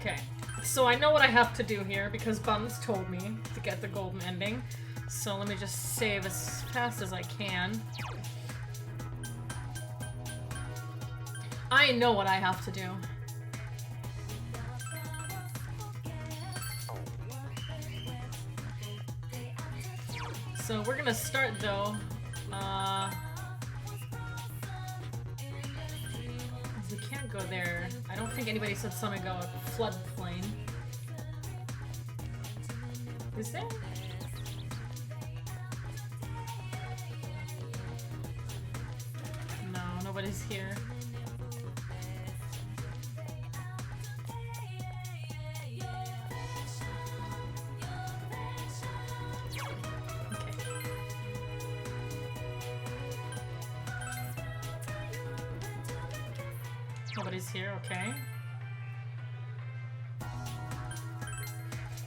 Okay, so I know what I have to do here because Buns told me to get the golden ending. So let me just save as fast as I can. I know what I have to do. So we're gonna start though. We can't go there. I don't think anybody said something about a floodplain. Is there? No, nobody's here. Nobody's here, okay.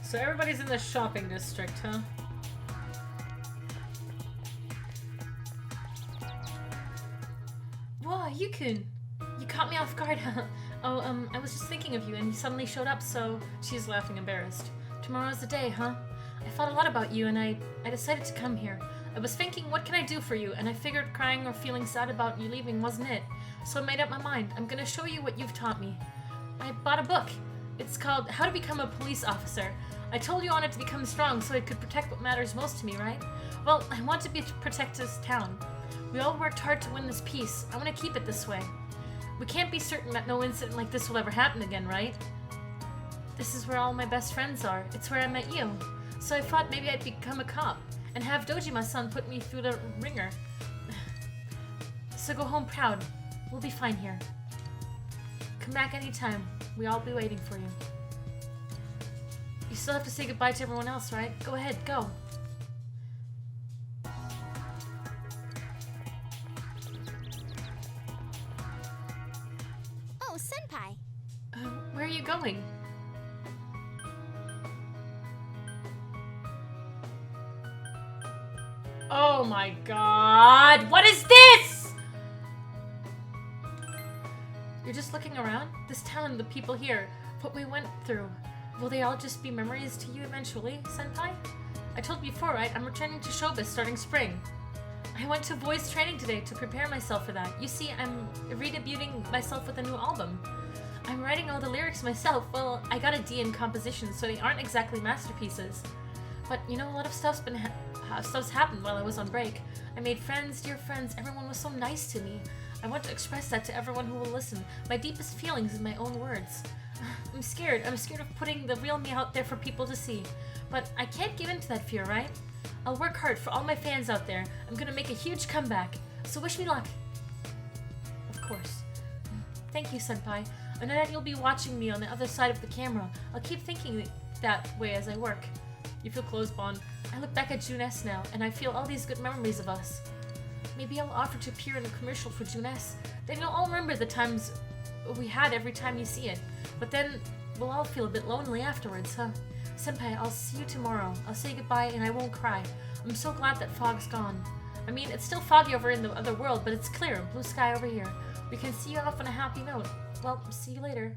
So everybody's in the shopping district, huh? Whoa, Yukun! You caught me off guard, huh? Oh, I was just thinking of you and you suddenly showed up, so... She's laughing, embarrassed. Tomorrow's the day, huh? I thought a lot about you and I decided to come here. I was thinking, what can I do for you? And I figured crying or feeling sad about you leaving wasn't it. So I made up my mind. I'm gonna show you what you've taught me. I bought a book. It's called How to Become a Police Officer. I told you I wanted to become strong so I could protect what matters most to me, right? Well, I want to protect this town. We all worked hard to win this peace. I want to keep it this way. We can't be certain that no incident like this will ever happen again, right? This is where all my best friends are. It's where I met you. So I thought maybe I'd become a cop and have Dojima-san put me through the ringer. So go home proud. We'll be fine here. Come back anytime. We'll all be waiting for you. You still have to say goodbye to everyone else, right? Go ahead, go. Oh, Senpai. Where are you going? Oh my god! What is this?! You're just looking around? This town, the people here, what we went through. Will they all just be memories to you eventually, Senpai? I told you before, right? I'm returning to showbiz starting spring. I went to voice training today to prepare myself for that. You see, I'm redebuting myself with a new album. I'm writing all the lyrics myself. Well, I got a D in composition, so they aren't exactly masterpieces. But, you know, a lot of stuff's happened while I was on break. I made friends, dear friends. Everyone was so nice to me. I want to express that to everyone who will listen. My deepest feelings in my own words. I'm scared. I'm scared of putting the real me out there for people to see. But I can't give in to that fear, right? I'll work hard for all my fans out there. I'm gonna make a huge comeback. So wish me luck. Of course. Thank you, Senpai. I know that you'll be watching me on the other side of the camera. I'll keep thinking that way as I work. You feel close, Bond. I look back at June S now, and I feel all these good memories of us. Maybe I'll offer to appear in a commercial for June S. Then you'll all remember the times we had every time you see it. But then we'll all feel a bit lonely afterwards, huh? Senpai, I'll see you tomorrow. I'll say goodbye and I won't cry. I'm so glad that fog's gone. I mean, it's still foggy over in the other world, but it's clear. Blue sky over here. We can see you off on a happy note. Well, see you later.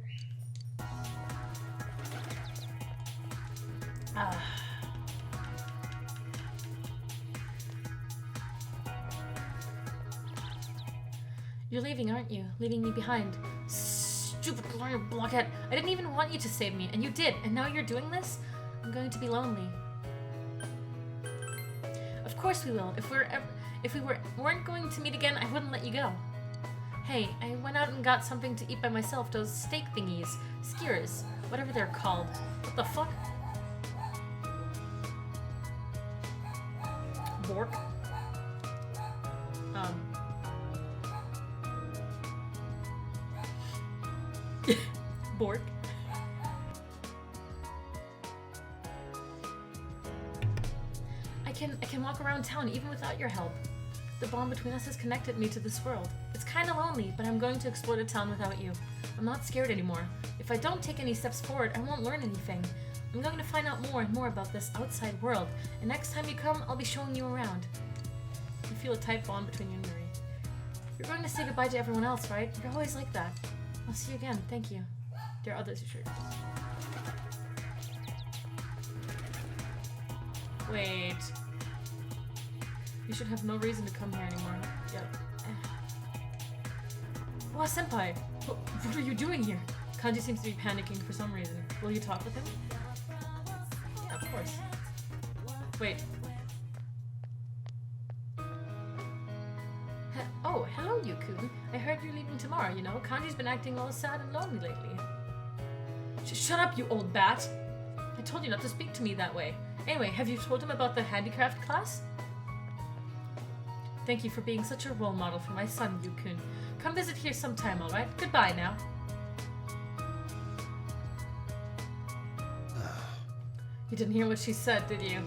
You're leaving, aren't you? Leaving me behind. Stupid lawyer blockhead. I didn't even want you to save me, and you did, and now you're doing this? I'm going to be lonely. Of course we will. If we weren't going to meet again, I wouldn't let you go. Hey, I went out and got something to eat by myself, those steak thingies. Skewers. Whatever they're called. What the fuck? Bork? Bork. I can walk around town even without your help. The bond between us has connected me to this world. It's kinda lonely, but I'm going to explore the town without you. I'm not scared anymore. If I don't take any steps forward, I won't learn anything. I'm going to find out more and more about this outside world, and next time you come, I'll be showing you around. You feel a tight bond between you and Yuri. You're going to say goodbye to everyone else, right? You're always like that. I'll see you again. Thank you. There are others you should. Wait. You should have no reason to come here anymore. Yep. Wow, senpai! What are you doing here? Kanji seems to be panicking for some reason. Will you talk with him? Yeah, of course. Wait. Oh, hello, Yukun. I heard you're leaving tomorrow, you know? Kanji's been acting all sad and lonely lately. Shut up, you old bat! I told you not to speak to me that way. Anyway, have you told him about the handicraft class? Thank you for being such a role model for my son, Yukun. Come visit here sometime, alright? Goodbye now. You didn't hear what she said, did you?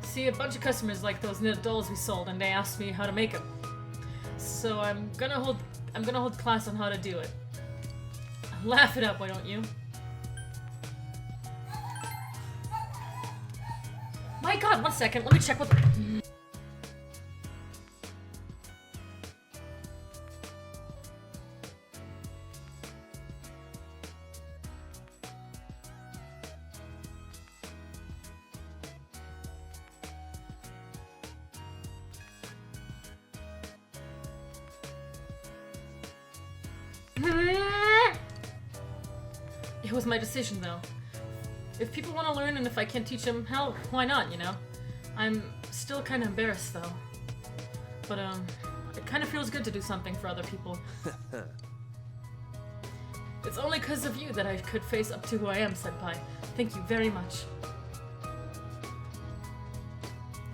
See, a bunch of customers like those knit dolls we sold, and they asked me how to make them. So I'm gonna hold class on how to do it. Laugh it up, why don't you? My god, 1 second, let me check what the... It was my decision, though. If people want to learn and if I can't teach them, hell, why not, you know? I'm still kind of embarrassed, though. But, it kind of feels good to do something for other people. It's only because of you that I could face up to who I am, senpai. Thank you very much.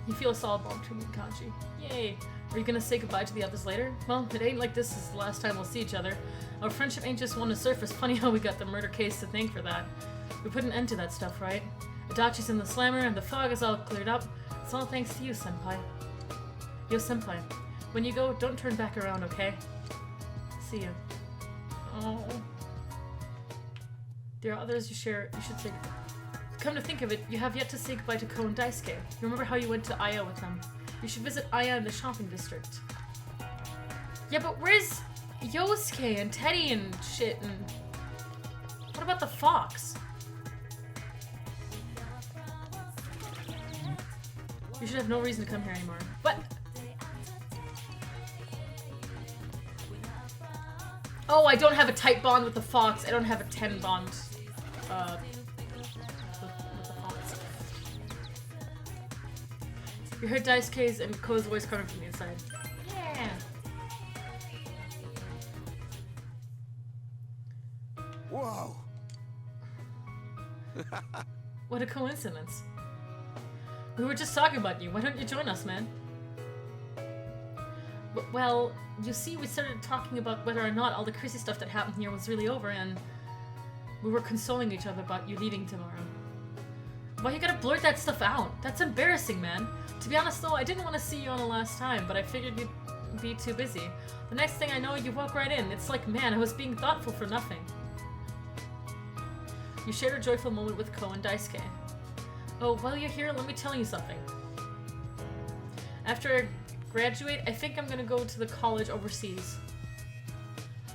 You feel a solid bond between me and Kanji. Yay! Are you gonna say goodbye to the others later? Well, it ain't like this is the last time we'll see each other. Our friendship ain't just one to surface. Funny how we got the murder case to thank for that. We put an end to that stuff, right? Adachi's in the slammer and the fog is all cleared up. It's all thanks to you, senpai. Yo, senpai. When you go, don't turn back around, okay? See ya. Oh. There are others you should say goodbye. Come to think of it, you have yet to say goodbye to Ko and Daisuke. Remember how you went to Aya with them? You should visit Aya in the shopping district. Yeah, but where's Yosuke and Teddy and shit and... What about the fox? You should have no reason to come here anymore. What? Oh, I don't have a tight bond with the fox. I don't have a 10 bond. With the fox. You heard Daisuke's and Ko's voice coming from the inside. Yeah. Whoa. What a coincidence. We were just talking about you. Why don't you join us, man? Well, you see, we started talking about whether or not all the crazy stuff that happened here was really over, and we were consoling each other about you leaving tomorrow. Why you gotta blurt that stuff out? That's embarrassing, man. To be honest, though, I didn't want to see you on the last time, but I figured you'd be too busy. The next thing I know, you walk right in. It's like, man, I was being thoughtful for nothing. You shared a joyful moment with Ko and Daisuke. Oh, while you're here, let me tell you something. After I graduate, I think I'm gonna go to the college overseas.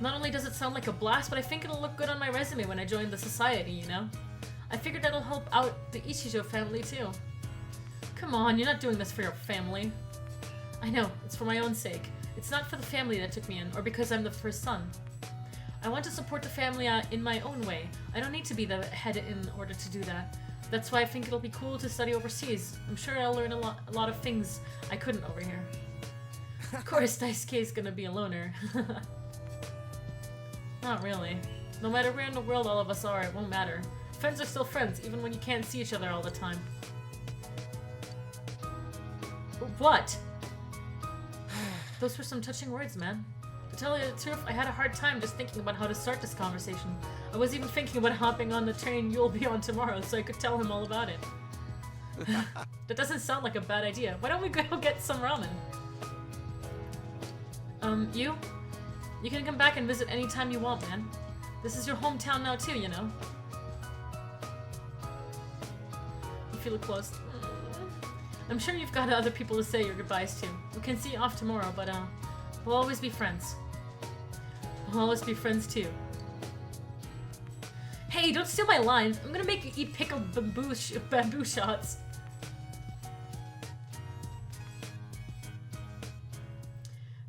Not only does it sound like a blast, but I think it'll look good on my resume when I join the society, you know? I figured that'll help out the Ichijo family, too. Come on, you're not doing this for your family. I know, it's for my own sake. It's not for the family that took me in, or because I'm the first son. I want to support the family in my own way. I don't need to be the head in order to do that. That's why I think it'll be cool to study overseas. I'm sure I'll learn a lot of things I couldn't over here. Of course, Daisuke's gonna be a loner. Not really. No matter where in the world all of us are, it won't matter. Friends are still friends, even when you can't see each other all the time. What? Those were some touching words, man. To tell you the truth, I had a hard time just thinking about how to start this conversation. I was even thinking about hopping on the train you'll be on tomorrow so I could tell him all about it. That doesn't sound like a bad idea. Why don't we go get some ramen? You? You can come back and visit anytime you want, man. This is your hometown now too, you know? You feel close. I'm sure you've got other people to say your goodbyes to. We can see you off tomorrow, but We'll always be friends. We'll always be friends too. Hey, don't steal my lines. I'm gonna make you eat pickled bamboo shots.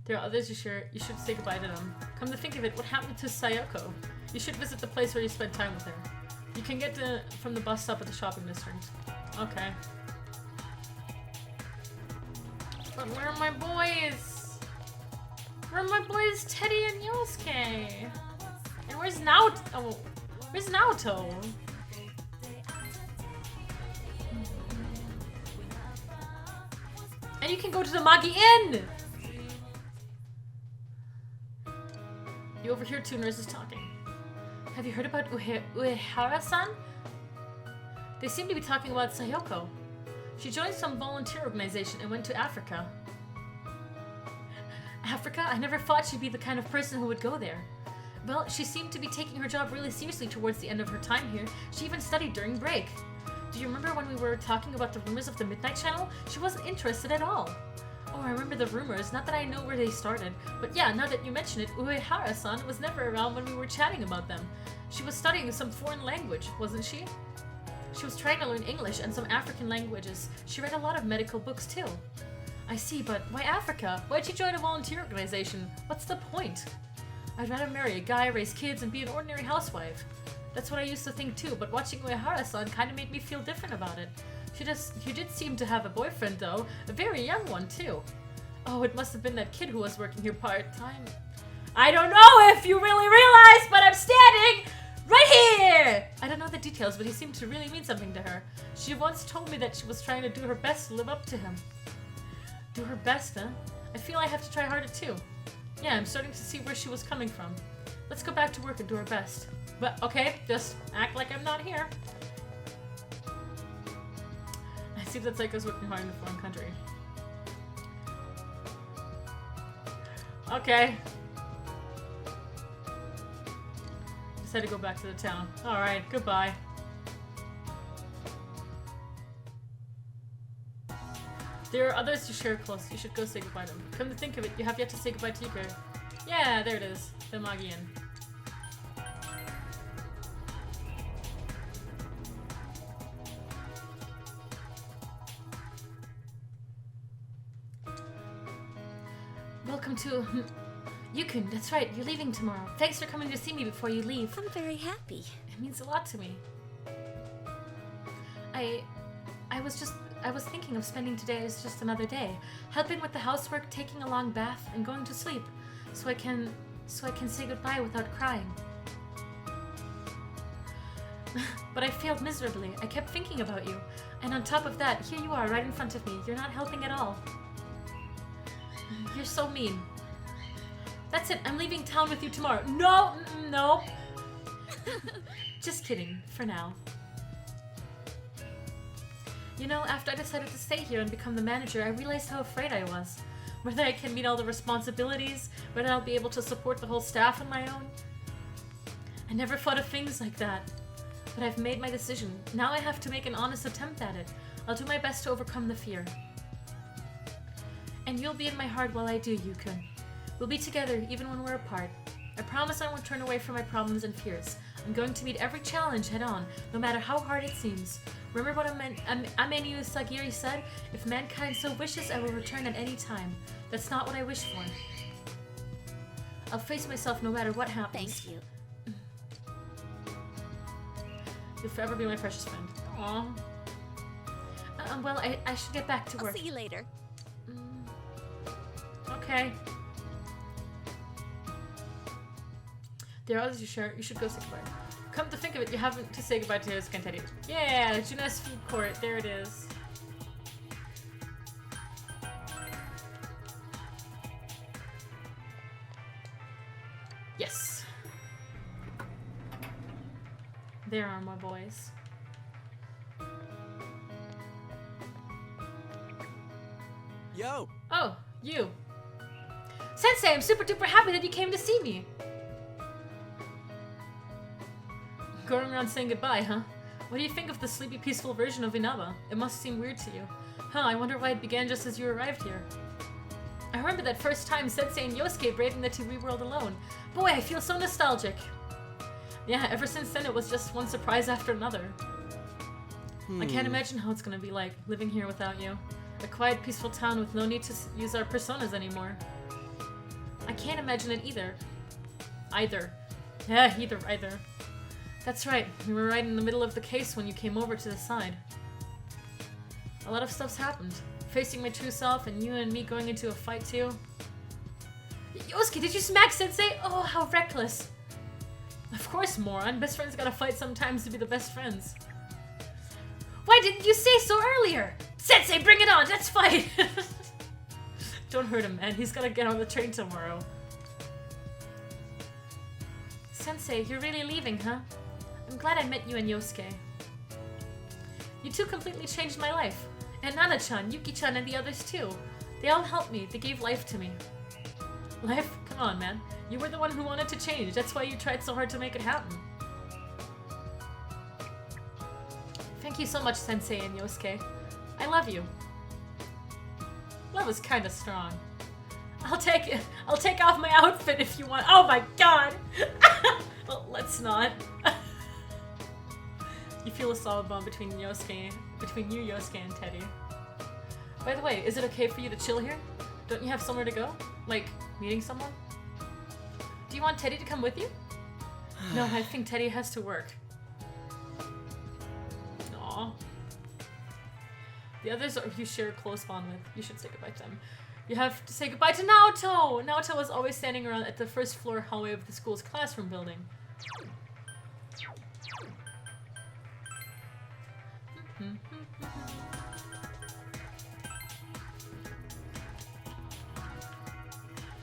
There are others you share. You should say goodbye to them. Come to think of it, what happened to Sayoko? You should visit the place where you spent time with her. You can get from the bus stop at the shopping district. Okay. But where are my boys? Where are my boys Teddy and Yosuke? And where's Naoto? Oh, where's Naoto? And you can go to the Magi Inn! You overhear two nurses talking. Have you heard about Uehara-san? They seem to be talking about Sayoko. She joined some volunteer organization and went to Africa. Africa? I never thought she'd be the kind of person who would go there. Well, she seemed to be taking her job really seriously towards the end of her time here. She even studied during break. Do you remember when we were talking about the rumors of the Midnight Channel? She wasn't interested at all. Oh, I remember the rumors. Not that I know where they started. But yeah, now that you mention it, Uehara-san was never around when we were chatting about them. She was studying some foreign language, wasn't she? She was trying to learn English and some African languages. She read a lot of medical books too. I see, but why Africa? Why'd she join a volunteer organization? What's the point? I'd rather marry a guy, raise kids, and be an ordinary housewife. That's what I used to think too, but watching Uehara-san kind of made me feel different about it. You did seem to have a boyfriend though, a very young one too. Oh, it must have been that kid who was working here part-time. I don't know if you really realize, but I'm standing right here! I don't know the details, but he seemed to really mean something to her. She once told me that she was trying to do her best to live up to him. Do her best, huh? I feel I have to try harder too. Yeah, I'm starting to see where she was coming from. Let's go back to work and do our best. But, okay, just act like I'm not here. I see that Psycho's working hard in a foreign country. Okay. Just had to go back to the town. Alright, goodbye. There are others to share close. You should go say goodbye to them. Come to think of it, you have yet to say goodbye to Yuko. Yeah, there it is. The Magi Inn. Welcome to... Yukun, that's right, you're leaving tomorrow. Thanks for coming to see me before you leave. I'm very happy. It means a lot to me. I was thinking of spending today as just another day, helping with the housework, taking a long bath, and going to sleep, so I can say goodbye without crying. But I failed miserably. I kept thinking about you, and on top of that, here you are right in front of me. You're not helping at all. You're so mean. That's it. I'm leaving town with you tomorrow. No, no. Just kidding, for now. You know, after I decided to stay here and become the manager, I realized how afraid I was. Whether I can meet all the responsibilities, whether I'll be able to support the whole staff on my own. I never thought of things like that. But I've made my decision. Now I have to make an honest attempt at it. I'll do my best to overcome the fear. And you'll be in my heart while I do, Yukun. We'll be together even when we're apart. I promise I won't turn away from my problems and fears. I'm going to meet every challenge head on, no matter how hard it seems. Remember what Amenu Sagiri said? If mankind so wishes, I will return at any time. That's not what I wish for. I'll face myself no matter what happens. Thank you. You'll forever be my precious friend. Aww. Well, I should get back to work. I'll see you later. Okay. There are others you share. You should go say goodbye. Come to think of it, you haven't to say goodbye to his Kentedi. Yeah, Jeunesse Food Court. There it is. Yes. There are my boys. Yo! Oh, you. Sensei, I'm super duper happy that you came to see me. Going around saying goodbye, huh? What do you think of the sleepy, peaceful version of Inaba? It must seem weird to you. Huh, I wonder why it began just as you arrived here. I remember that first time Sensei and Yosuke braving the TV world alone. Boy, I feel so nostalgic. Yeah, ever since then it was just one surprise after another. I can't imagine how it's gonna be like, living here without you. A quiet, peaceful town with no need to use our personas anymore. I can't imagine it either. Either. That's right, we were right in the middle of the case when you came over to the side. A lot of stuff's happened. Facing my true self and you and me going into a fight too. Yosuke, did you smack Sensei? Oh, how reckless. Of course, moron. Best friends gotta fight sometimes to be the best friends. Why didn't you say so earlier? Sensei, bring it on! Let's fight! Don't hurt him, man. He's gotta get on the train tomorrow. Sensei, you're really leaving, huh? I'm glad I met you and Yosuke. You two completely changed my life. And Nana-chan, Yuki-chan, and the others too. They all helped me. They gave life to me. Life? Come on, man. You were the one who wanted to change. That's why you tried so hard to make it happen. Thank you so much, Sensei and Yosuke. I love you. Love is kinda strong. I'll take off my outfit if you want. Oh my god! Well, let's not. You feel a solid bond between you, Yosuke, and Teddy. By the way, is it okay for you to chill here? Don't you have somewhere to go? Like, meeting someone? Do you want Teddy to come with you? No, I think Teddy has to work. Aww. The others are you share a close bond with. You should say goodbye to them. You have to say goodbye to Naoto! Naoto was always standing around at the first floor hallway of the school's classroom building.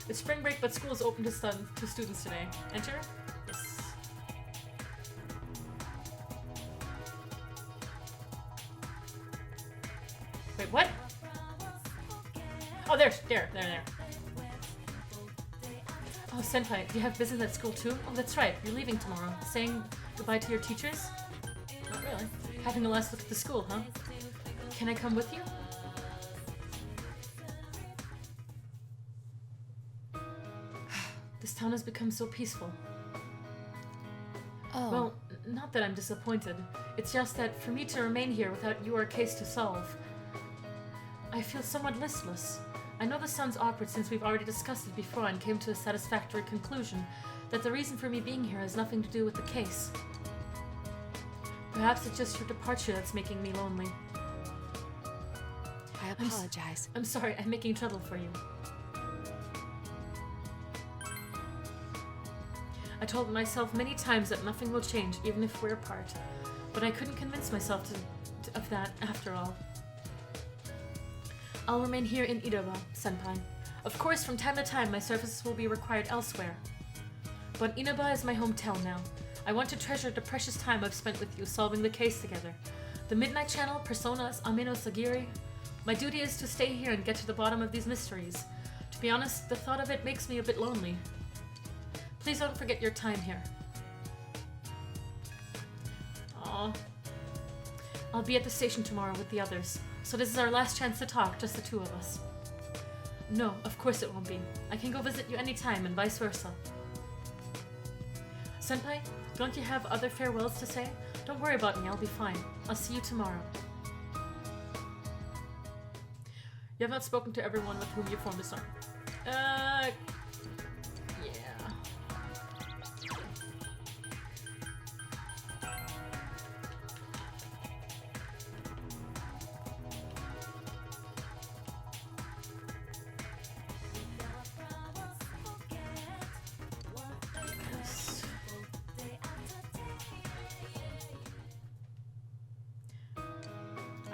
It's spring break, but school is open to students today. Enter? Yes. Wait, what? Oh, there. Oh, Senpai, do you have business at school too? Oh, that's right. You're leaving tomorrow. Saying goodbye to your teachers? Not really. Having a last look at the school, huh? Can I come with you? This town has become so peaceful. Oh. Well, not that I'm disappointed. It's just that for me to remain here without you or a case to solve, I feel somewhat listless. I know this sounds awkward since we've already discussed it before and came to a satisfactory conclusion that the reason for me being here has nothing to do with the case. Perhaps it's just your departure that's making me lonely. I apologize. I'm sorry, I'm making trouble for you. I told myself many times that nothing will change, even if we're apart. But I couldn't convince myself of that after all. I'll remain here in Inaba, Senpai. Of course, from time to time, my services will be required elsewhere. But Inaba is my hometown now. I want to treasure the precious time I've spent with you solving the case together. The Midnight Channel, Personas, Ame no Sagiri. My duty is to stay here and get to the bottom of these mysteries. To be honest, the thought of it makes me a bit lonely. Please don't forget your time here. Aww. I'll be at the station tomorrow with the others, so this is our last chance to talk, just the two of us. No, of course it won't be. I can go visit you anytime and vice versa. Senpai, don't you have other farewells to say? Don't worry about me, I'll be fine. I'll see you tomorrow. You have not spoken to everyone with whom you formed a song. Yeah.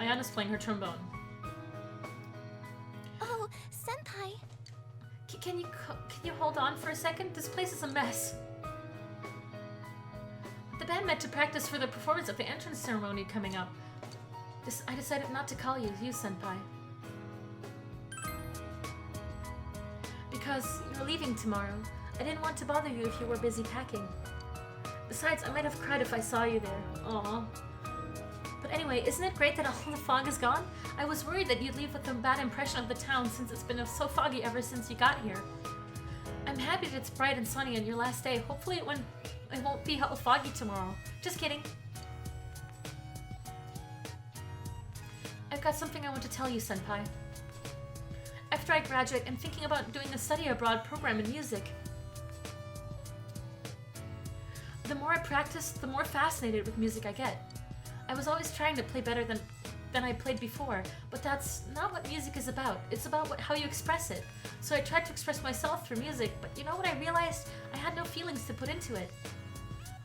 Ayana's playing her trombone. Oh, Senpai. Can you hold on for a second? This place is a mess. The band met to practice for the performance of the entrance ceremony coming up. I decided not to call you Senpai. Because you're leaving tomorrow. I didn't want to bother you if you were busy packing. Besides, I might have cried if I saw you there. Aww. But anyway, isn't it great that all the fog is gone? I was worried that you'd leave with a bad impression of the town since it's been so foggy ever since you got here. I'm happy that it's bright and sunny on your last day. Hopefully it won't be all foggy tomorrow. Just kidding. I've got something I want to tell you, Senpai. After I graduate, I'm thinking about doing a study abroad program in music. The more I practice, the more fascinated with music I get. I was always trying to play better than I played before, but that's not what music is about. It's about how you express it. So I tried to express myself through music, but you know what I realized? I had no feelings to put into it.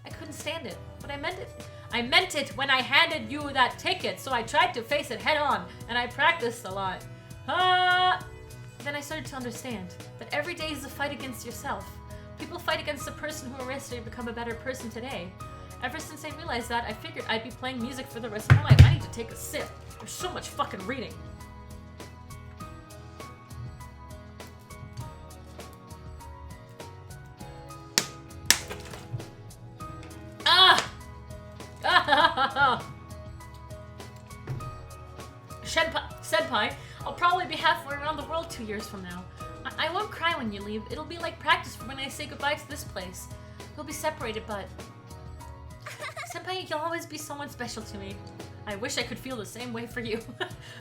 I couldn't stand it, but I meant it. I meant it when I handed you that ticket, so I tried to face it head on, and I practiced a lot. Then I started to understand that every day is a fight against yourself. People fight against the person who arrests you to become a better person today. Ever since I realized that, I figured I'd be playing music for the rest of my life. I need to take a sip. There's so much fucking reading. Senpai, I'll probably be halfway around the world 2 years from now. I won't cry when you leave. It'll be like practice for when I say goodbye to this place. We'll be separated, but... Senpai, you'll always be someone special to me. I wish I could feel the same way for you.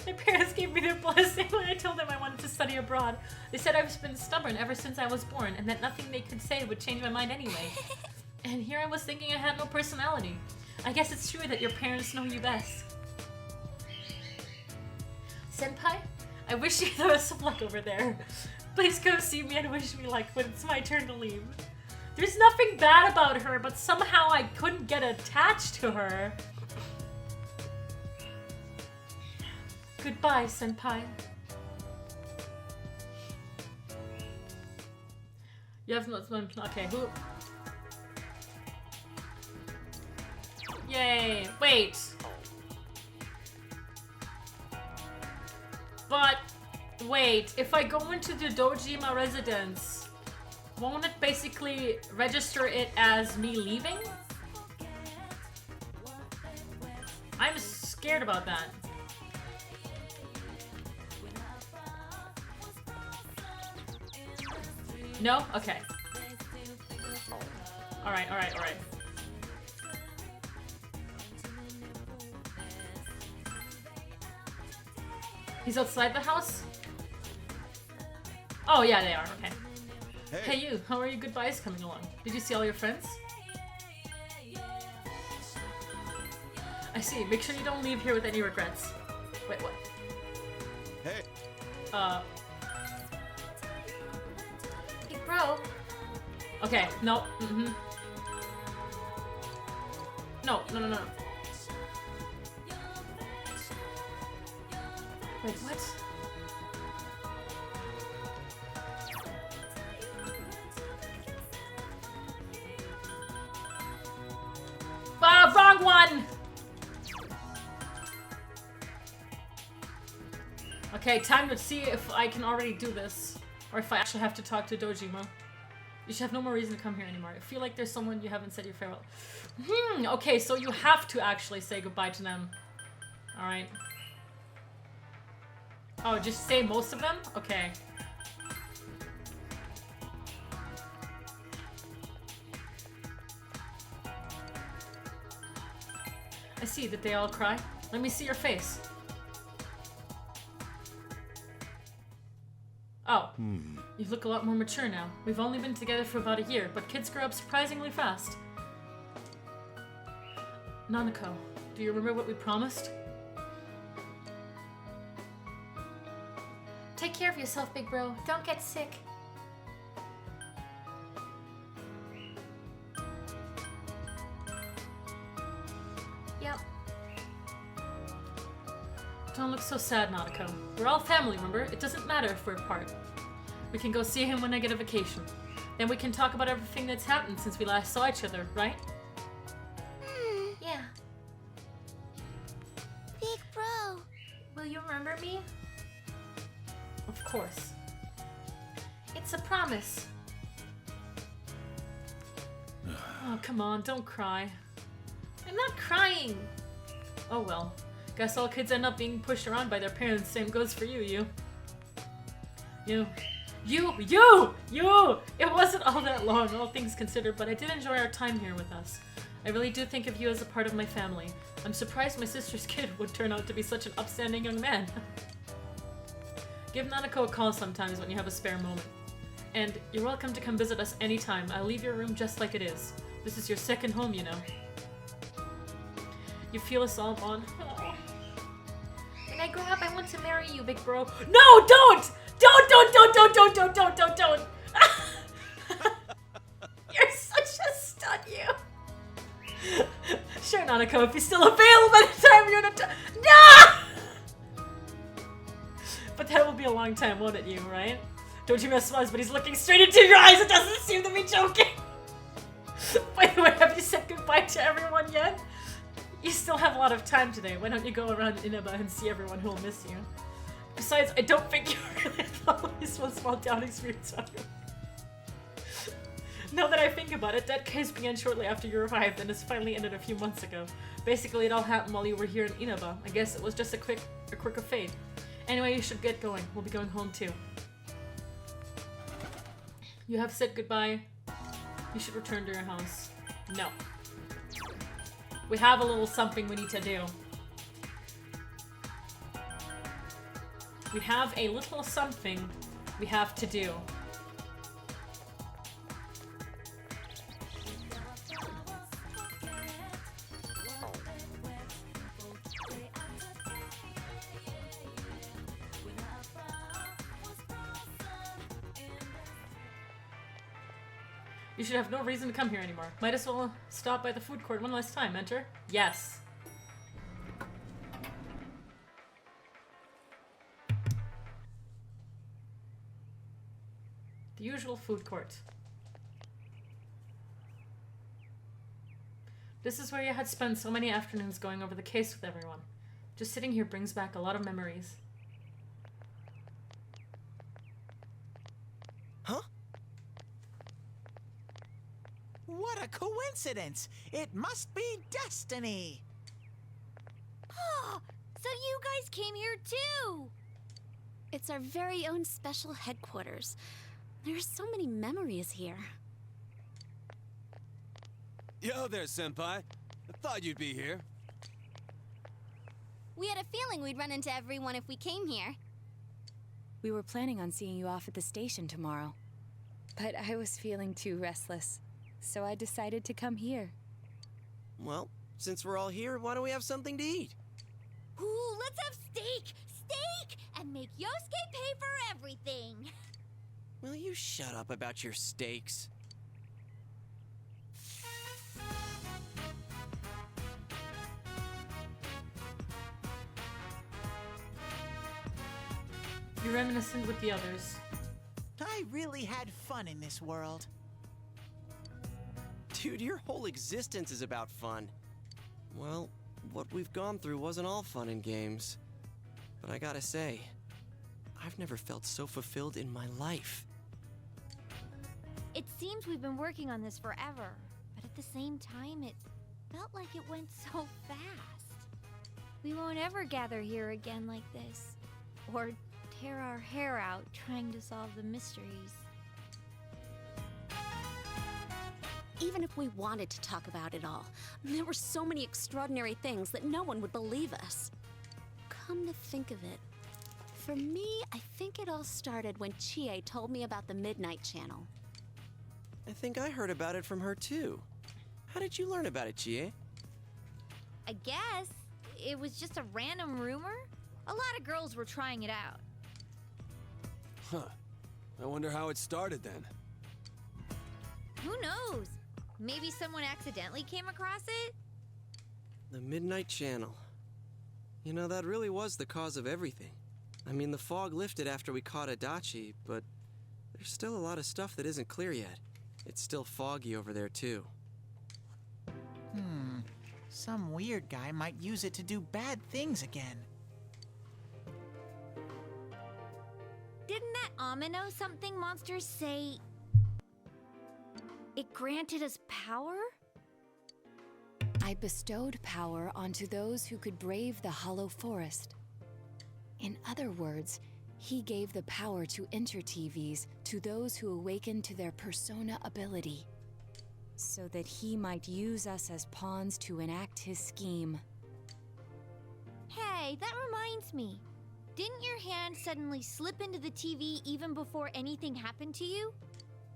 My parents gave me their blessing when I told them I wanted to study abroad. They said I've been stubborn ever since I was born, and that nothing they could say would change my mind anyway. And here I was thinking I had no personality. I guess it's true that your parents know you best. Senpai, I wish you the best of luck over there. Please come see me and wish me luck when it's my turn to leave. There's nothing bad about her, but somehow I couldn't get attached to her. Goodbye, Senpai. You have not... Okay, who... Yay! Wait! But... Wait, if I go into the Dojima residence, won't it basically register it as me leaving? I'm scared about that. No? Okay. Alright, alright, alright. He's outside the house? Oh yeah, they are, okay. Hey you, how are your goodbyes coming along? Did you see all your friends? I see, make sure you don't leave here with any regrets. Wait, what? Hey. Hey bro. Okay, no, No. Wait, what? Wrong one! Okay, time to see if I can already do this. Or if I actually have to talk to Dojima. You should have no more reason to come here anymore. I feel like there's someone you haven't said your farewell. Okay, so you have to actually say goodbye to them. Alright. Oh, just say most of them? Okay. I see. Did they all cry? Let me see your face. Oh. You look a lot more mature now. We've only been together for about a year, but kids grow up surprisingly fast. Nanako, do you remember what we promised? Take care of yourself, big bro. Don't get sick. Yep. Don't look so sad, Nanako. We're all family, remember? It doesn't matter if we're apart. We can go see him when I get a vacation. Then we can talk about everything that's happened since we last saw each other, right? Yeah. Big bro. Will you remember me? Of course. It's a promise. Oh, come on, don't cry. I'm not crying. Oh well. Guess all kids end up being pushed around by their parents. Same goes for you. You! It wasn't all that long, all things considered, but I did enjoy our time here with us. I really do think of you as a part of my family. I'm surprised my sister's kid would turn out to be such an upstanding young man. Give Nanako a call sometimes when you have a spare moment. And you're welcome to come visit us anytime. I'll leave your room just like it is. This is your second home, you know. You feel us all, Vaughn? When I grow up, I want to marry you, big bro. No, don't! Don't! You're such a stud, you. Sure, Nanako, if he's still available by the time you're in No! But that will be a long time, won't it, you, right? Don't you miss Muzz, but he's looking straight into your eyes. It doesn't seem to be joking. By the way, have you said goodbye to everyone yet? You still have a lot of time today. Why don't you go around Inaba and see everyone who will miss you? Besides, I don't think you really thought this was small down experience on you. Now that I think about it, that case began shortly after you arrived and has finally ended a few months ago. Basically, it all happened while you were here in Inaba. I guess it was just a quirk of fate. Anyway, you should get going. We'll be going home too. You have said goodbye. You should return to your house. No. We have a little something we need to do. We have a little something we have to do. You should have no reason to come here anymore. Might as well stop by the food court one last time. Enter? Yes. The usual food court. This is where you had spent so many afternoons going over the case with everyone. Just sitting here brings back a lot of memories. Huh? What a coincidence! It must be destiny! Oh, so you guys came here too! It's our very own special headquarters. There are so many memories here. Yo there, Senpai. I thought you'd be here. We had a feeling we'd run into everyone if we came here. We were planning on seeing you off at the station tomorrow. But I was feeling too restless, so I decided to come here. Well, since we're all here, why don't we have something to eat? Ooh, let's have steak! Steak! And make Yosuke pay for everything! Will you shut up about your steaks? You're reminiscent with the others. I really had fun in this world. Dude, your whole existence is about fun. Well, what we've gone through wasn't all fun and games. But I gotta say, I've never felt so fulfilled in my life. It seems we've been working on this forever, but at the same time, it felt like it went so fast. We won't ever gather here again like this, or tear our hair out trying to solve the mysteries. Even if we wanted to talk about it all, there were so many extraordinary things that no one would believe us. Come to think of it, for me, I think it all started when Chie told me about the Midnight Channel. I think I heard about it from her too. How did you learn about it, Chie? I guess it was just a random rumor. A lot of girls were trying it out. Huh. I wonder how it started then. Who knows? Maybe someone accidentally came across it? The Midnight Channel. You know, that really was the cause of everything. I mean, the fog lifted after we caught Adachi, but there's still a lot of stuff that isn't clear yet. It's still foggy over there, too. Some weird guy might use it to do bad things again. Didn't that Amino something monsters say it granted us power? I bestowed power onto those who could brave the hollow forest. In other words, he gave the power to enter TVs to those who awakened to their persona ability, so that he might use us as pawns to enact his scheme. Hey, that reminds me. Didn't your hand suddenly slip into the TV even before anything happened to you?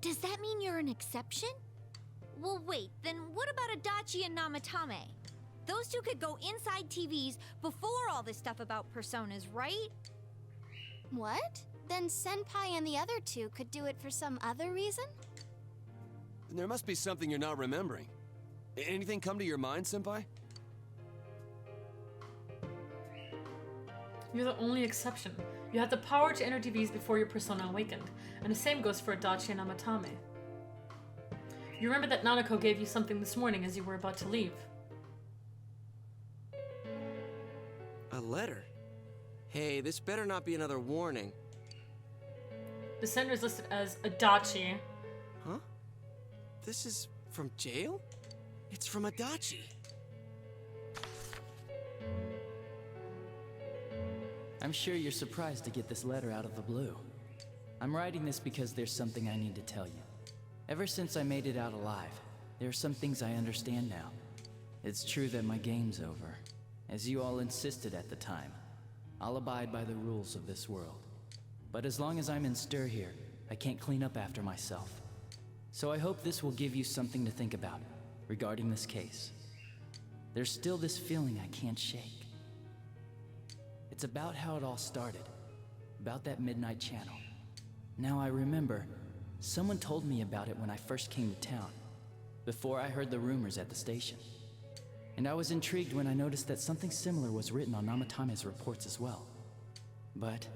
Does that mean you're an exception? Well, wait, then what about Adachi and Namatame? Those two could go inside TVs before all this stuff about personas, right? What? Then Senpai and the other two could do it for some other reason? There must be something you're not remembering. Anything come to your mind, Senpai? You're the only exception. You had the power to enter TVs before your persona awakened, and the same goes for Adachi and Namatame. You remember that Nanako gave you something this morning as you were about to leave. A letter? Hey, this better not be another warning. The sender is listed as Adachi. Huh? This is from jail? It's from Adachi. I'm sure you're surprised to get this letter out of the blue. I'm writing this because there's something I need to tell you. Ever since I made it out alive, there are some things I understand now. It's true that my game's over, as you all insisted at the time. I'll abide by the rules of this world. But as long as I'm in stir here, I can't clean up after myself. So I hope this will give you something to think about regarding this case. There's still this feeling I can't shake. It's about how it all started, about that midnight channel. Now I remember, someone told me about it when I first came to town, before I heard the rumors at the station. And I was intrigued when I noticed that something similar was written on Namatame's reports as well. But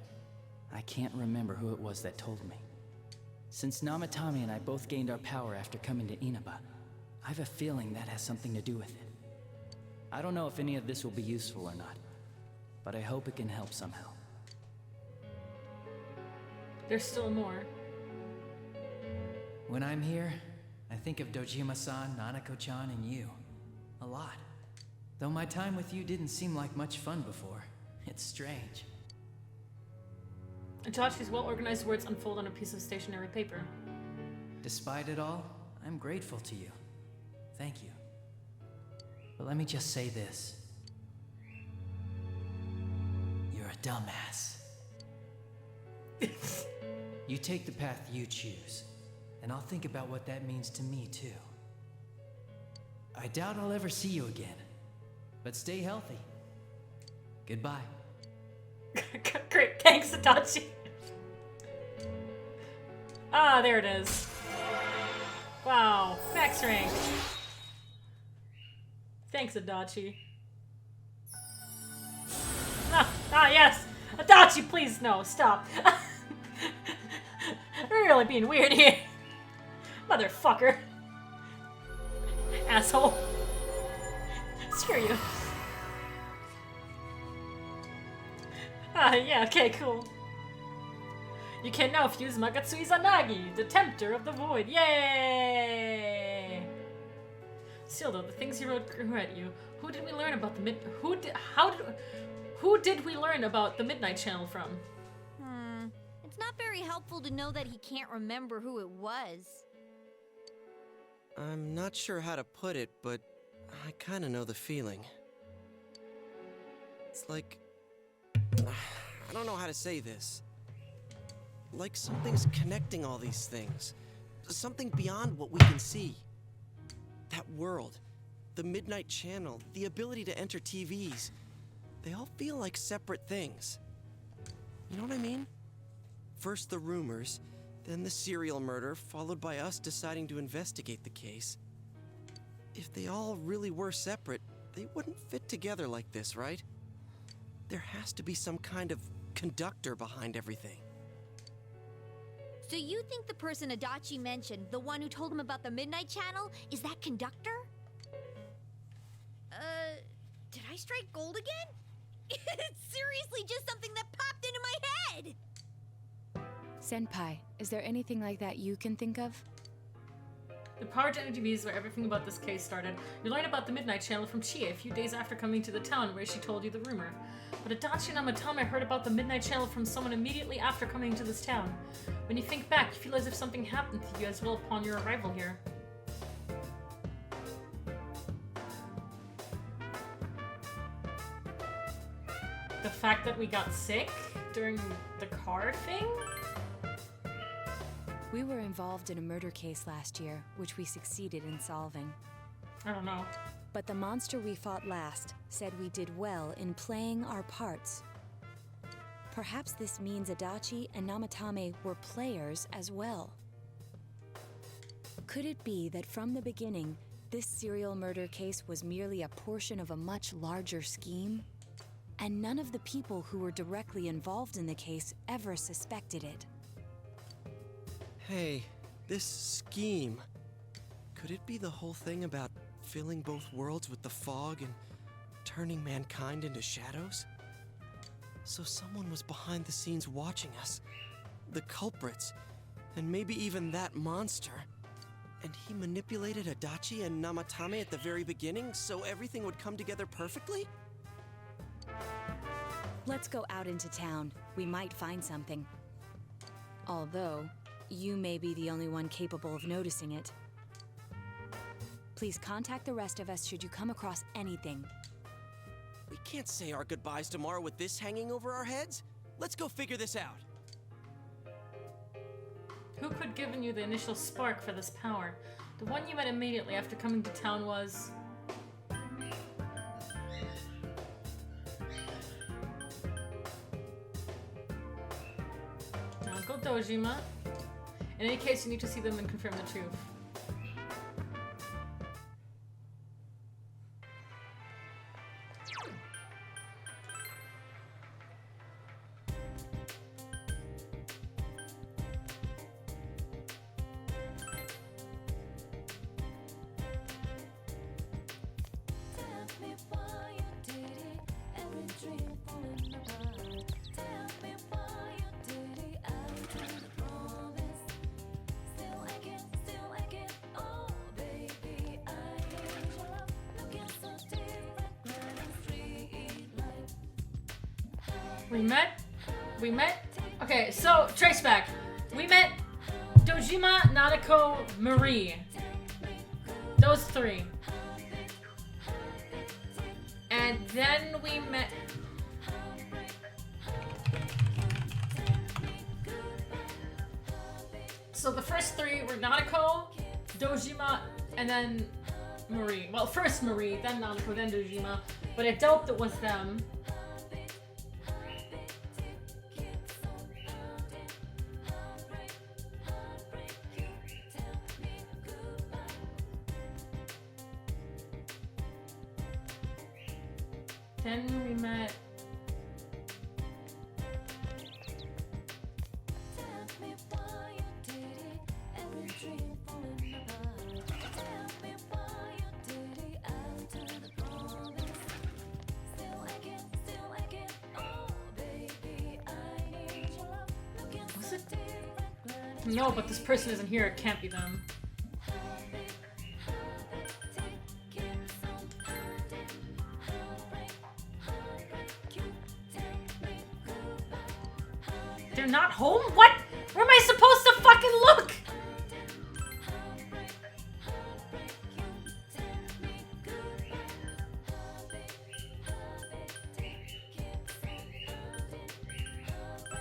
I can't remember who it was that told me. Since Namatame and I both gained our power after coming to Inaba, I have a feeling that has something to do with it. I don't know if any of this will be useful or not, but I hope it can help somehow. There's still more. When I'm here, I think of Dojima-san, Nanako-chan, and you. A lot. Though my time with you didn't seem like much fun before. It's strange. Adachi's well-organized words unfold on a piece of stationery paper. Despite it all, I'm grateful to you. Thank you. But let me just say this. You're a dumbass. You take the path you choose, and I'll think about what that means to me, too. I doubt I'll ever see you again, but stay healthy. Goodbye. Great, thanks, Adachi. Ah, there it is. Wow, max rank. Thanks, Adachi. Yes! Adachi, please, no, stop. We're really being weird here. Motherfucker. Asshole. Screw you. Yeah, okay, cool. You can now fuse Magatsui Izanagi, the Tempter of the Void. Yay! Still though, the things he wrote grew at you. Who did we learn about the Who did we learn about the Midnight Channel from? It's not very helpful to know that he can't remember who it was. I'm not sure how to put it, but I kinda know the feeling. It's like... I don't know how to say this. Like something's connecting all these things. Something beyond what we can see. That world, the Midnight Channel, the ability to enter TVs. They all feel like separate things. You know what I mean? First the rumors, then the serial murder, followed by us deciding to investigate the case. If they all really were separate, they wouldn't fit together like this, right? There has to be some kind of conductor behind everything. So you think the person Adachi mentioned, the one who told him about the Midnight Channel, is that conductor? Did I strike gold again? It's seriously just something that popped into my head! Senpai, is there anything like that you can think of? The Power Gen TV is where everything about this case started. You learn about the Midnight Channel from Chie a few days after coming to the town where she told you the rumor. But Adachi and Amatame heard about the Midnight Channel from someone immediately after coming to this town. When you think back, you feel as if something happened to you as well upon your arrival here. The fact that we got sick during the car thing? We were involved in a murder case last year, which we succeeded in solving. I don't know. But the monster we fought last said we did well in playing our parts. Perhaps this means Adachi and Namatame were players as well. Could it be that from the beginning, this serial murder case was merely a portion of a much larger scheme? And none of the people who were directly involved in the case ever suspected it. Hey, this scheme. Could it be the whole thing about filling both worlds with the fog and turning mankind into shadows? So someone was behind the scenes watching us. The culprits. And maybe even that monster. And he manipulated Adachi and Namatame at the very beginning so everything would come together perfectly? Let's go out into town. We might find something. Although, you may be the only one capable of noticing it. Please contact the rest of us should you come across anything. We can't say our goodbyes tomorrow with this hanging over our heads. Let's go figure this out. Who could given you the initial spark for this power? The one you met immediately after coming to town was... Uncle Dojima. In any case, you need to see them and confirm the truth. We met? Okay, so, trace back. We met Dojima, Nadeko, Marie. Those three. And then we met... So the first three were Nadeko, Dojima, and then Marie. Well, first Marie, then Nadeko, then Dojima. But it helped it was them. Then we met... Was it? No, but this person isn't here. It can't be them. They're not home? What? Where am I supposed to fucking look?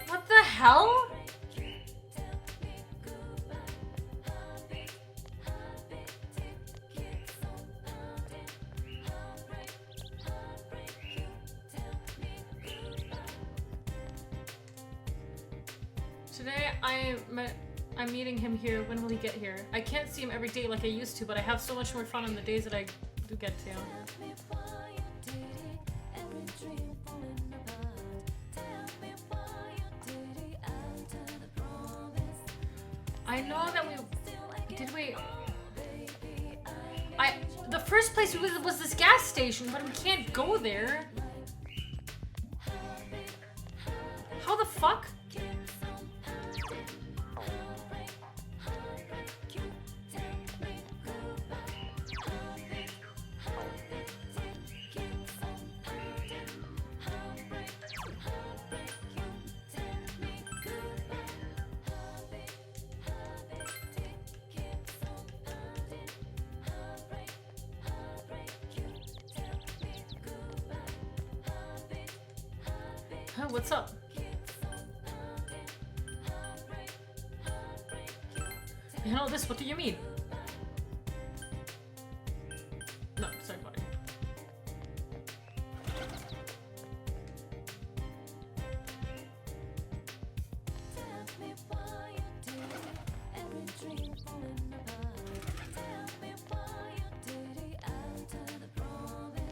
What the hell? Today I'm meeting him here. When will he get here? I can't see him every day like I used to, but I have so much more fun on the days that I do get to. I know that the first place was this gas station, but we can't go there. How the fuck? Huh, what's up? You know this, what do you mean? No, sorry, buddy.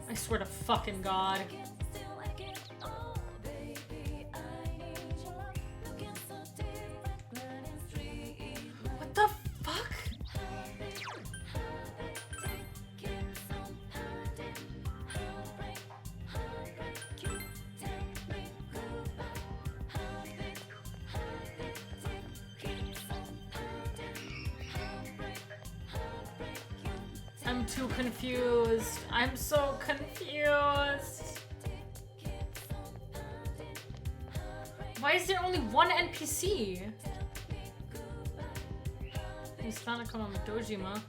I swear to fucking God. What the fuck? I'm too confused. I'm so confused. Why is there only one NPC? It's not coming with Dojima.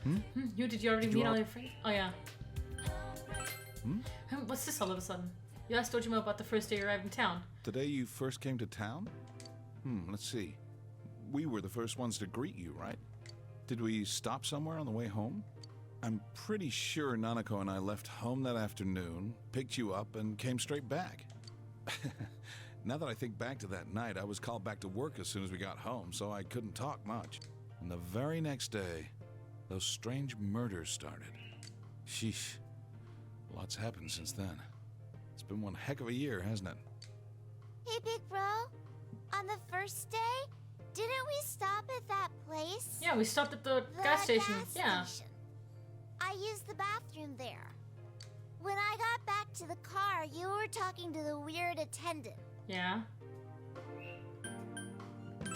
You did you already meet all your friends? Oh yeah. What's this all of a sudden? You asked Dojima about the first day you arrived in town. The day you first came to town? Let's see. We were the first ones to greet you, right? Did we stop somewhere on the way home? I'm pretty sure Nanako and I left home that afternoon, picked you up, and came straight back. Now that I think back to that night, I was called back to work as soon as we got home, so I couldn't talk much. And the very next day, those strange murders started. Sheesh. Lots happened since then. It's been one heck of a year, hasn't it? Hey, big bro. On the first day, didn't we stop at that place? Yeah, we stopped at the gas station. Yeah. I used the bathroom there. When I got back to the car, you were talking to the weird attendant. Yeah.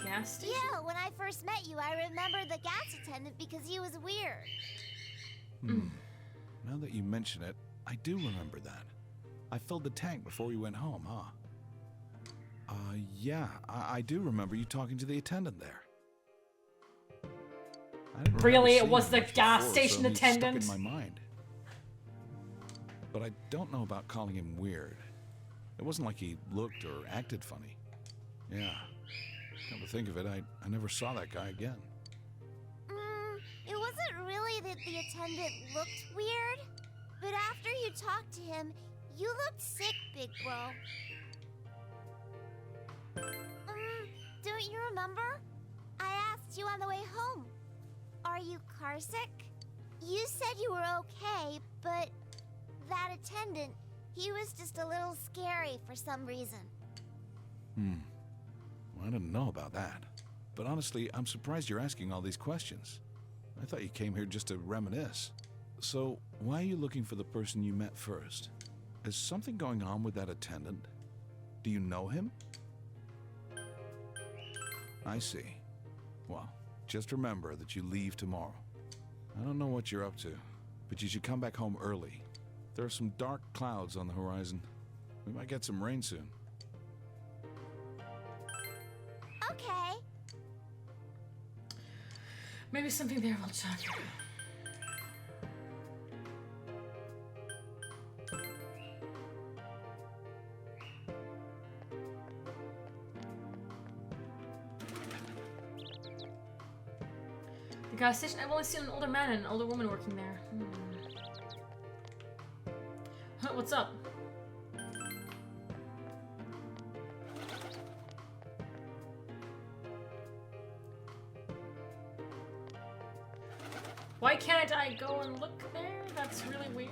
Gas station? Yeah, when I first met you, I remember the gas attendant because he was weird. Now that you mention it, I do remember that. I filled the tank before we went home, huh? Yeah, I do remember you talking to the attendant there. I didn't Really? remember It seeing was him the much gas before, station so he's attendant? stuck in my mind. But I don't know about calling him weird. It wasn't like he looked or acted funny. Yeah. Come to think of it, I never saw that guy again. It wasn't really that the attendant looked weird, but after you talked to him, you looked sick, big bro. Don't you remember? I asked you on the way home. Are you car sick? You said you were okay, but that attendant, he was just a little scary for some reason. Well, I didn't know about that. But honestly, I'm surprised you're asking all these questions. I thought you came here just to reminisce. So, why are you looking for the person you met first? Is something going on with that attendant? Do you know him? I see. Well, just remember that you leave tomorrow. I don't know what you're up to, but you should come back home early. There are some dark clouds on the horizon. We might get some rain soon. Okay. Maybe something there will check. The gas station? I've only seen an older man and an older woman working there. Huh, what's up? Why can't I go and look there? That's really weird.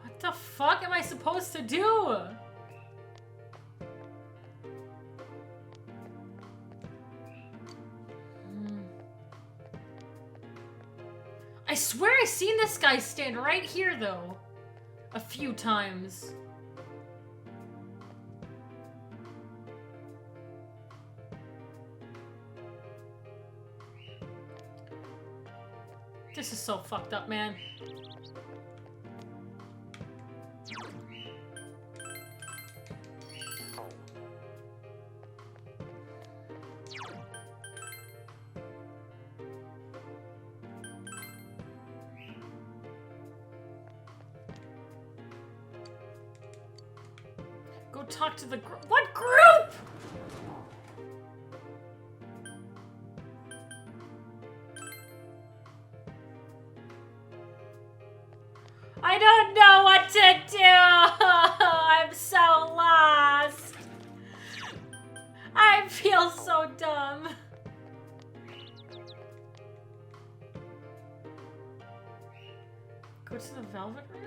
What the fuck am I supposed to do? I swear I seen this guy stand right here, though. A few times. This is so fucked up, man. Go talk to the group. What group? I don't know what to do. I'm so lost. I feel so dumb. Go to the velvet room?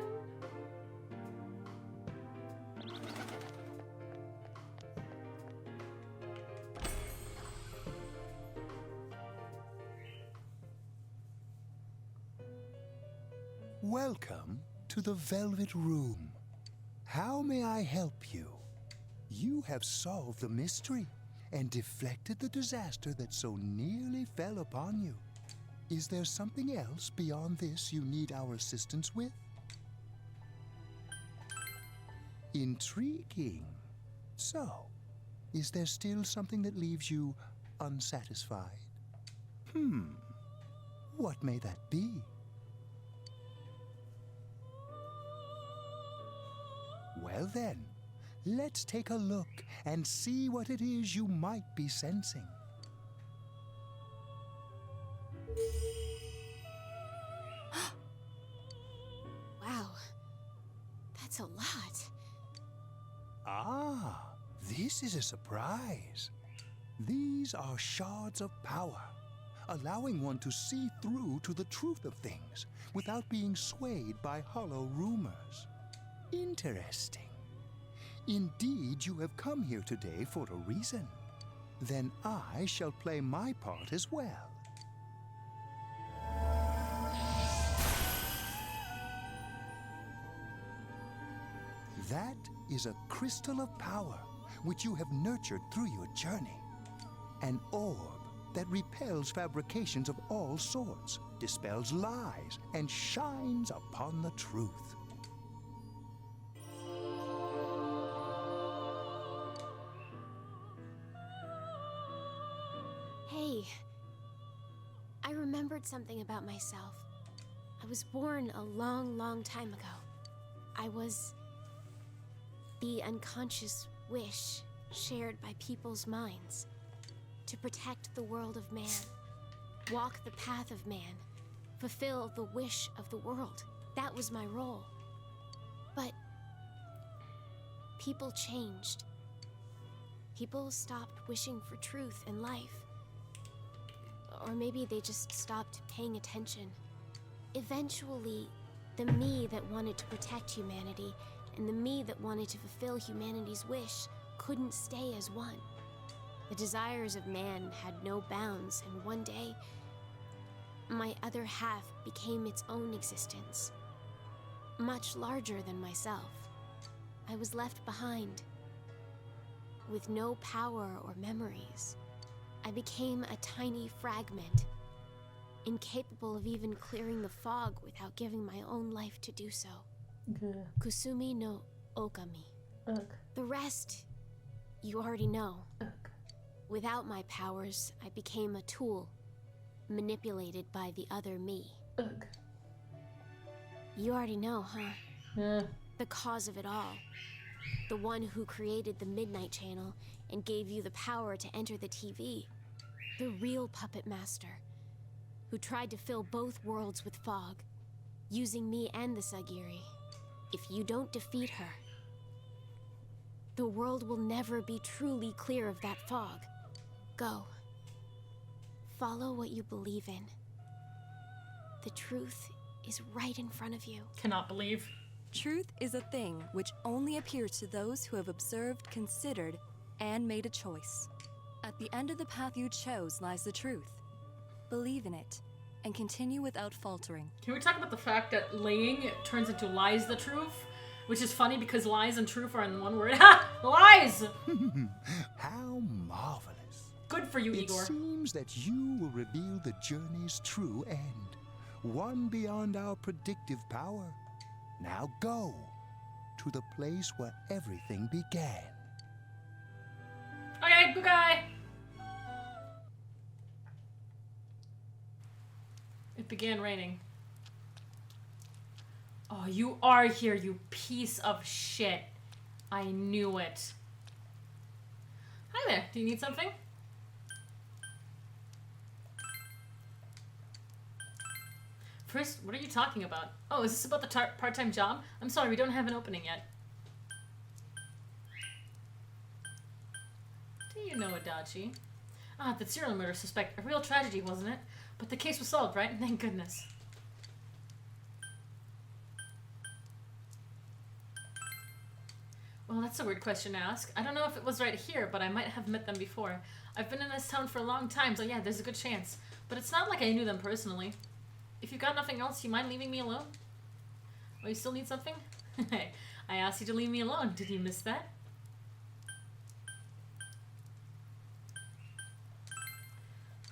Welcome to the Velvet Room. How may I help you? You have solved the mystery and deflected the disaster that so nearly fell upon you. Is there something else beyond this you need our assistance with? Intriguing. So, is there still something that leaves you unsatisfied? What may that be? Well then, let's take a look and see what it is you might be sensing. Wow, that's a lot. Ah, this is a surprise. These are shards of power, allowing one to see through to the truth of things without being swayed by hollow rumors. Interesting. Indeed, you have come here today for a reason. Then I shall play my part as well. That is a crystal of power which you have nurtured through your journey. An orb that repels fabrications of all sorts, dispels lies, and shines upon the truth. Hey, I remembered something about myself. I was born a long, long time ago. I was the unconscious wish shared by people's minds to protect the world of man, walk the path of man, fulfill the wish of the world. That was my role. But people changed. People stopped wishing for truth in life. Or maybe they just stopped paying attention. Eventually, the me that wanted to protect humanity and the me that wanted to fulfill humanity's wish couldn't stay as one. The desires of man had no bounds, and one day, my other half became its own existence, much larger than myself. I was left behind, with no power or memories. I became a tiny fragment, incapable of even clearing the fog without giving my own life to do so. Kusumi no Okami. The rest, you already know. Without my powers, I became a tool, manipulated by the other me. You already know, huh? The cause of it all. The one who created the Midnight Channel and gave you the power to enter the TV. The real puppet master, who tried to fill both worlds with fog, using me and the Sagiri. If you don't defeat her, the world will never be truly clear of that fog. Go. Follow what you believe in. The truth is right in front of you. Cannot believe. Truth is a thing which only appears to those who have observed, considered, and made a choice. At the end of the path you chose lies the truth. Believe in it, and continue without faltering. Can we talk about the fact that laying turns into lies the truth? Which is funny because lies and truth are in one word. Ha! Lies! How marvelous. Good for you, Igor. It seems that you will reveal the journey's true end, one beyond our predictive power. Now go to the place where everything began. Okay, good guy. It began raining. Oh, you are here, you piece of shit. I knew it. Hi there. Do you need something? First, what are you talking about? Oh, is this about the part-time job? I'm sorry, we don't have an opening yet. Do you know Adachi? Ah, the serial murder suspect. A real tragedy, wasn't it? But the case was solved, right? Thank goodness. Well, that's a weird question to ask. I don't know if it was right here, but I might have met them before. I've been in this town for a long time, so yeah, there's a good chance. But it's not like I knew them personally. If you've got nothing else, you mind leaving me alone? Oh, you still need something? Hey, I asked you to leave me alone. Did you miss that?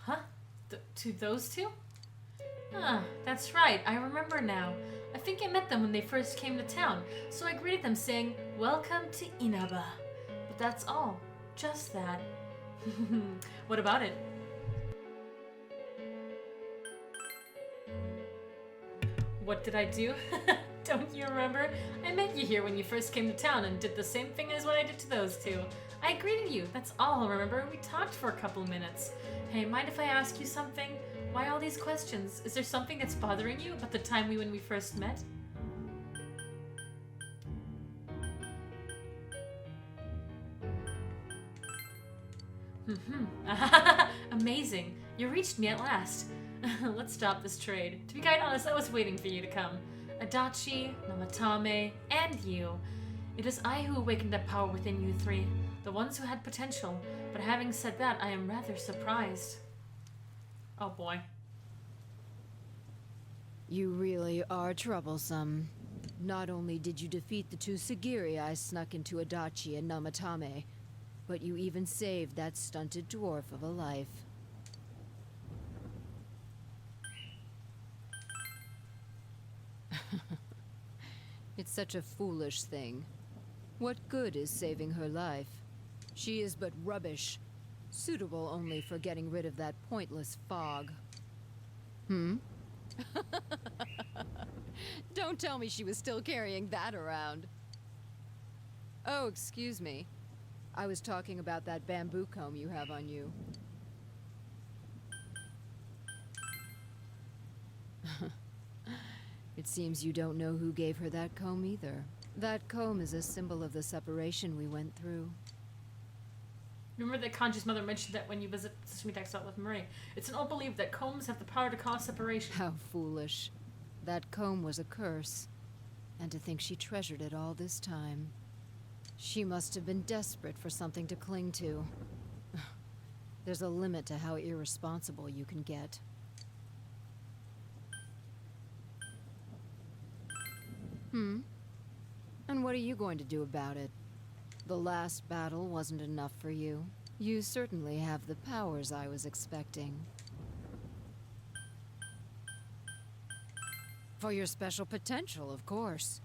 Huh? To those two? Ah, that's right. I remember now. I think I met them when they first came to town, so I greeted them saying, "Welcome to Inaba." But that's all. Just that. What about it? What did I do? Don't you remember? I met you here when you first came to town and did the same thing as what I did to those two. I greeted you, that's all, remember? We talked for a couple minutes. Hey, mind if I ask you something? Why all these questions? Is there something that's bothering you about the time when we first met? Amazing. You reached me at last. Let's stop this trade. To be quite honest, I was waiting for you to come. Adachi, Namatame, and you. It is I who awakened the power within you three, the ones who had potential. But having said that, I am rather surprised. Oh boy. You really are troublesome. Not only did you defeat the two Sagiri I snuck into Adachi and Namatame, but you even saved that stunted dwarf of a life. It's such a foolish thing. What good is saving her life? She is but rubbish, suitable only for getting rid of that pointless fog. Hmm? Don't tell me she was still carrying that around. Oh, excuse me. I was talking about that bamboo comb you have on you. It seems you don't know who gave her that comb either. That comb is a symbol of the separation we went through. Remember that Kanji's mother mentioned that when you visit Sesame Textile with Marie. It's an old belief that combs have the power to cause separation. How foolish. That comb was a curse. And to think she treasured it all this time. She must have been desperate for something to cling to. There's a limit to how irresponsible you can get. Hmm? And what are you going to do about it? The last battle wasn't enough for you. You certainly have the powers I was expecting. For your special potential, of course.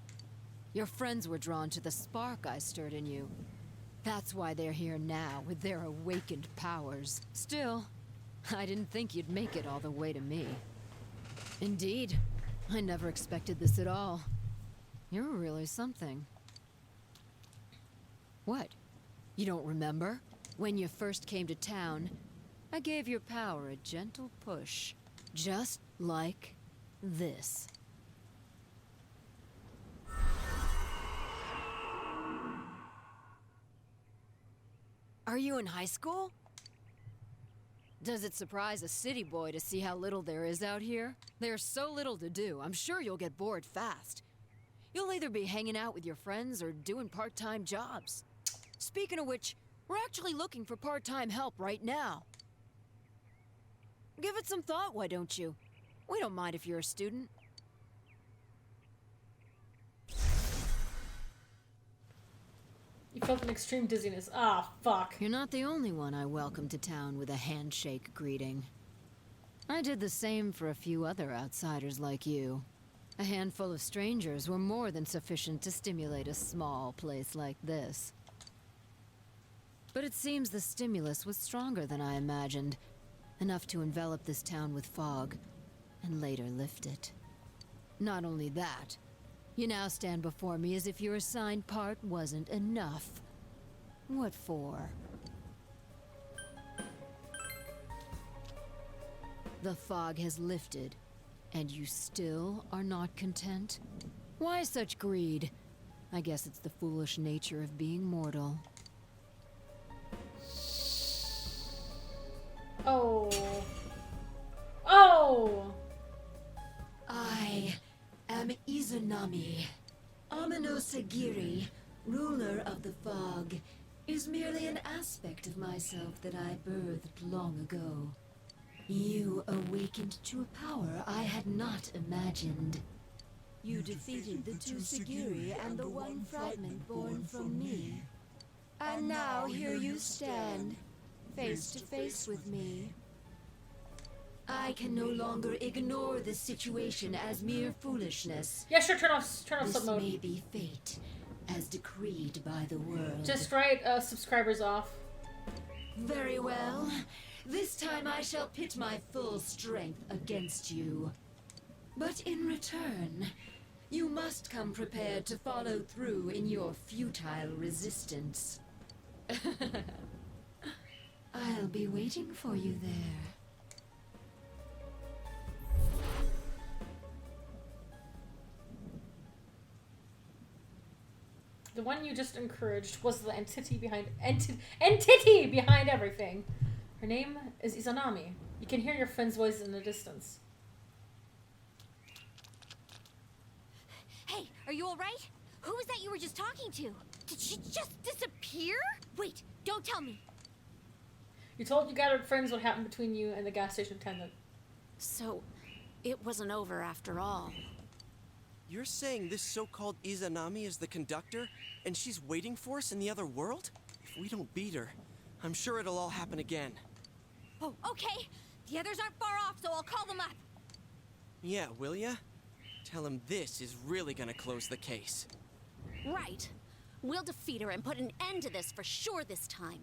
Your friends were drawn to the spark I stirred in you. That's why they're here now, with their awakened powers. Still, I didn't think you'd make it all the way to me. Indeed, I never expected this at all. You're really something. What? You don't remember? When you first came to town, I gave your power a gentle push. Just like this. Are you in high school? Does it surprise a city boy to see how little there is out here? There's so little to do, I'm sure you'll get bored fast. You'll either be hanging out with your friends or doing part-time jobs. Speaking of which, we're actually looking for part-time help right now. Give it some thought, why don't you? We don't mind if you're a student. You felt an extreme dizziness. Ah, fuck. You're not the only one I welcomed to town with a handshake greeting. I did the same for a few other outsiders like you. A handful of strangers were more than sufficient to stimulate a small place like this. But it seems the stimulus was stronger than I imagined, enough to envelop this town with fog, and later lift it. Not only that, You now stand before me as if your assigned part wasn't enough. What for? The fog has lifted, and you still are not content? Why such greed? I guess it's the foolish nature of being mortal. Oh. Oh! I am Izanami. Amino Sagiri, ruler of the fog, is merely an aspect of myself that I birthed long ago. You awakened to a power I had not imagined. You defeated the two Sagiri and the one fragment born from me. And now here you stand, face to face with me. I can no longer ignore this situation as mere foolishness. Yeah, sure, turn off sub This mode. may be fate, as decreed by the world. Just write subscribers off. Very well. This time I shall pit my full strength against you. But in return, you must come prepared to follow through in your futile resistance. I'll be waiting for you there. The one you just encouraged was the entity behind entity behind everything. Her name is Izanami. You can hear your friend's voice in the distance. Hey, are you alright? Who was that you were just talking to? Did she just disappear? Wait, don't tell me. You told you gathered friends what happened between you and the gas station attendant. So, it wasn't over after all. You're saying this so-called Izanami is the conductor, and she's waiting for us in the other world? If we don't beat her, I'm sure it'll all happen again. Oh, okay. The others aren't far off, so I'll call them up. Yeah, will ya? Tell him this is really gonna close the case. Right. We'll defeat her and put an end to this for sure this time.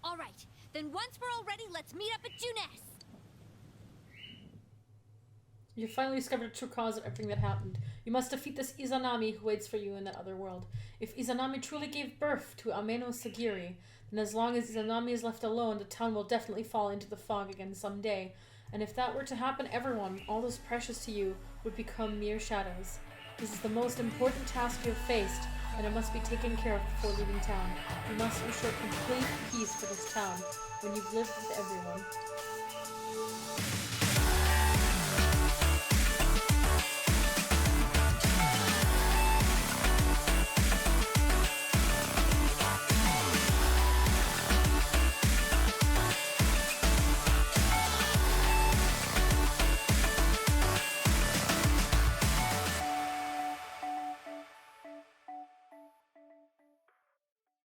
All right. Then once we're all ready, let's meet up at Junes. You finally discovered the true cause of everything that happened. You must defeat this Izanami who waits for you in that other world. If Izanami truly gave birth to Ameno Sagiri, then as long as Izanami is left alone, the town will definitely fall into the fog again someday. And if that were to happen, everyone, all those precious to you, would become mere shadows. This is the most important task you have faced, and it must be taken care of before leaving town. You must ensure complete peace for this town when you've lived with everyone.